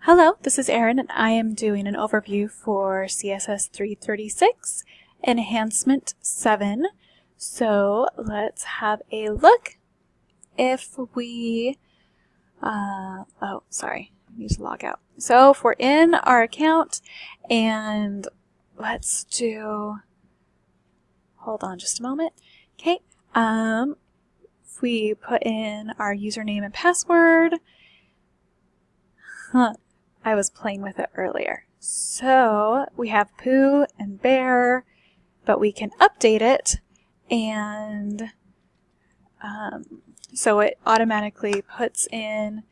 Hello, this is Erin, and I am doing an overview for CSS 336 Enhancement 7. So let's have a look. If we, I need to log out. So if we're in our account, and let's do, hold on just a moment. Okay, if we put in our username and password, I was playing with it earlier. So we have Pooh and Bear, but we can update it, and so it automatically puts in,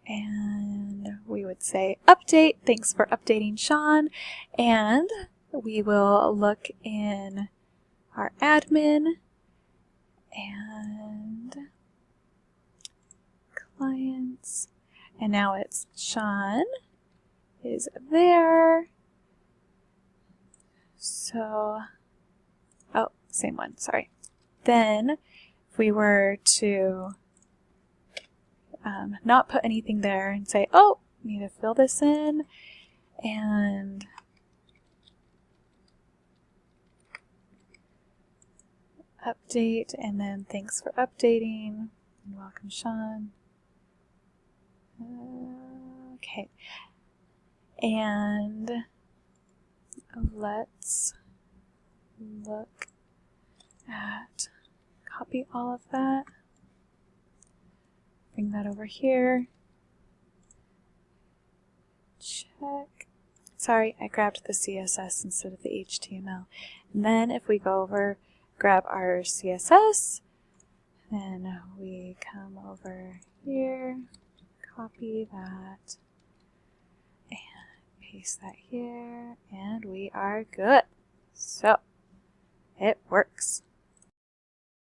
and we would say update, thanks for updating Sean, and we will look in our admin and clients, and now it's Sean is there. So, oh, same one, sorry. Then, if we were to not put anything there and say, oh, need to fill this in, and update, and then thanks for updating, and welcome Sean. Okay, and let's look at, copy all of that, bring that over here, check. Sorry, I grabbed the CSS instead of the HTML. And then if we go over, grab our CSS, then we come over here, copy that, and paste that here, and we are good. So, it works.